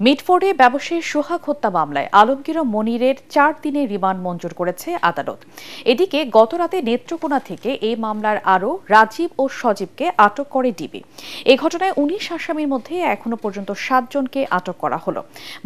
মিটফোর্ডে ব্যবসায়ী সোহাগ হত্যা মামলায় আলমগীর ও মনিরের 4 দিনের রিমান্ড মঞ্জুর করেছে আদালত। এদিকে গতরাতে নেত্রকোনা থেকে এই মামলার আরও রাজীব ও সজীবকে আটক করে ডিবি। এই ঘটনায় 19 আসামির মধ্যে এখনো পর্যন্ত 7 জনকে আটক করা হলো।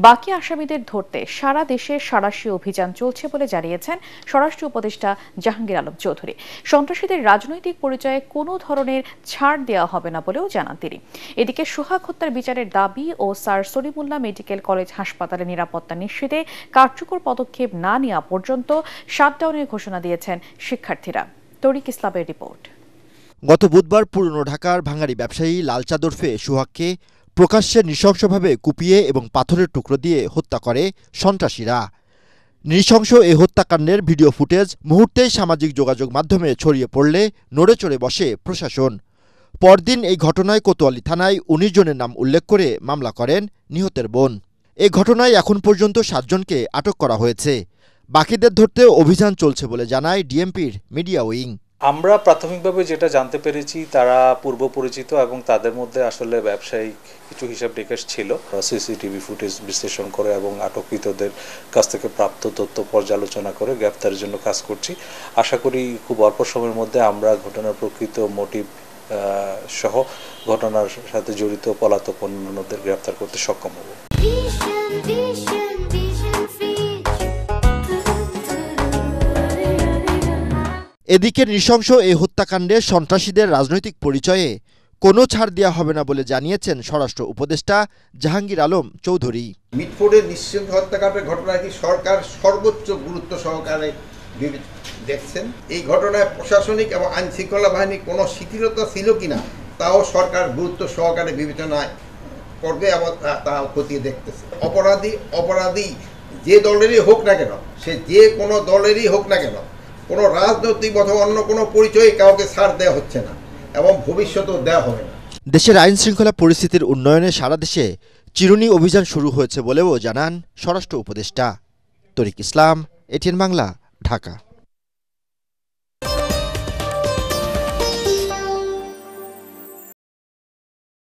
বাকি আসামিদের ধরতে সারা দেশে সাঁড়াশি অভিযান চলছে বলে জানিয়েছেন স্বরাষ্ট্র উপদেষ্টা জাহাঙ্গীর আলম চৌধুরী। সন্ত্রাসীদের রাজনৈতিক পরিচয়ে কোনো ধরনের ছাড় দেওয়া হবে না বলেও জানান তিনি। এদিকে সোহাগ হত্যার বিচারের দাবি ও স্যার সলিমুল্লাহ মেডিকেল কলেজ হাসপাতালে নিরাপত্তা নিশ্চিতে কার্যকর পদক্ষেপ না নেওয়া পর্যন্ত শাটডাউনের ঘোষণা দিয়েছেন শিক্ষার্থীরা। তরিক ইসলামের রিপোর্ট। গত বুধবার পুরনো ঢাকার ভাঙাড়ি ব্যবসায়ী লালচাঁদ ওরফে সোহাগকে প্রকাশ্যে নৃশংসভাবে কুপিয়ে এবং পাথরের টুকরো দিয়ে হত্যা করে সন্ত্রাসীরা। নৃশংস এই হত্যাকাণ্ডের ভিডিও ফুটেজ মুহূর্তেই সামাজিক যোগাযোগ মাধ্যমে ছড়িয়ে পড়লে নড়ে চড়ে বসে প্রশাসন। পরদিন এই ঘটনায় কোতোয়ালি থানায় 19 জনের নাম উল্লেখ করে মামলা করেন নিহতের বোন। এই ঘটনায় এখন পর্যন্ত 7 জনকে আটক করা হয়েছে। বাকিদের ধরতে অভিযান চলছে বলে জানায় ডিএমপির মিডিয়া উইং। আমরা প্রাথমিকভাবে যেটা জানতে পেরেছি, তারা পূর্ব পরিচিত এবং তাদের মধ্যে আসলে ব্যবসায়িক কিছু হিসাব নিকাশ ছিল। সিসিটিভি ফুটেজ বিশ্লেষণ করে এবং আটককৃতদের কাছ থেকে প্রাপ্ত তথ্য পর্যালোচনা করে গ্রেফতারের জন্য কাজ করছি। আশা করি খুব অল্প সময়ের মধ্যে আমরা ঘটনার প্রকৃত মোটিভ সহ ঘটনার সাথে জড়িত পলাতক অন্যদের গ্রেফতার করতে সক্ষম হব। এদিকে নৃশংস এই হত্যাকাণ্ডে সন্ত্রাসীদের রাজনৈতিক পরিচয়ে কোনো ছাড় দেওয়া হবে না বলে জানিয়েছেন স্বরাষ্ট্র উপদেষ্টা জাহাঙ্গীর আলম চৌধুরী। মিটফোর্ডের নৃশংস হত্যাকাণ্ডের ঘটনাটি সরকার সর্বোচ্চ গুরুত্ব সহকারে দেখছেন। এই ঘটনায় প্রশাসনিক এবং আইন শৃঙ্খলা বাহিনীর কোনো শিথিলতা ছিল কিনা তাও সরকার গুরুত্ব সহকারে বিবেচনায় করবে এবং তা খতিয়ে দেখতেছে। অপরাধী যে দলেরই হোক না কেন, সে যে কোনো দলেরই হোক না কেন, কোনো রাজনৈতিক অথবা অন্য কোনো পরিচয়ে কাউকে ছাড় দেওয়া হচ্ছে না এবং ভবিষ্যতেও দেওয়া হবে না। দেশের আইন শৃঙ্খলা পরিস্থিতির উন্নয়নে সারা দেশে চিরুনি অভিযান শুরু হয়েছে বলেও জানান স্বরাষ্ট্র উপদেষ্টা। তরিক ইসলাম, এটিএন বাংলা, ঢাকা।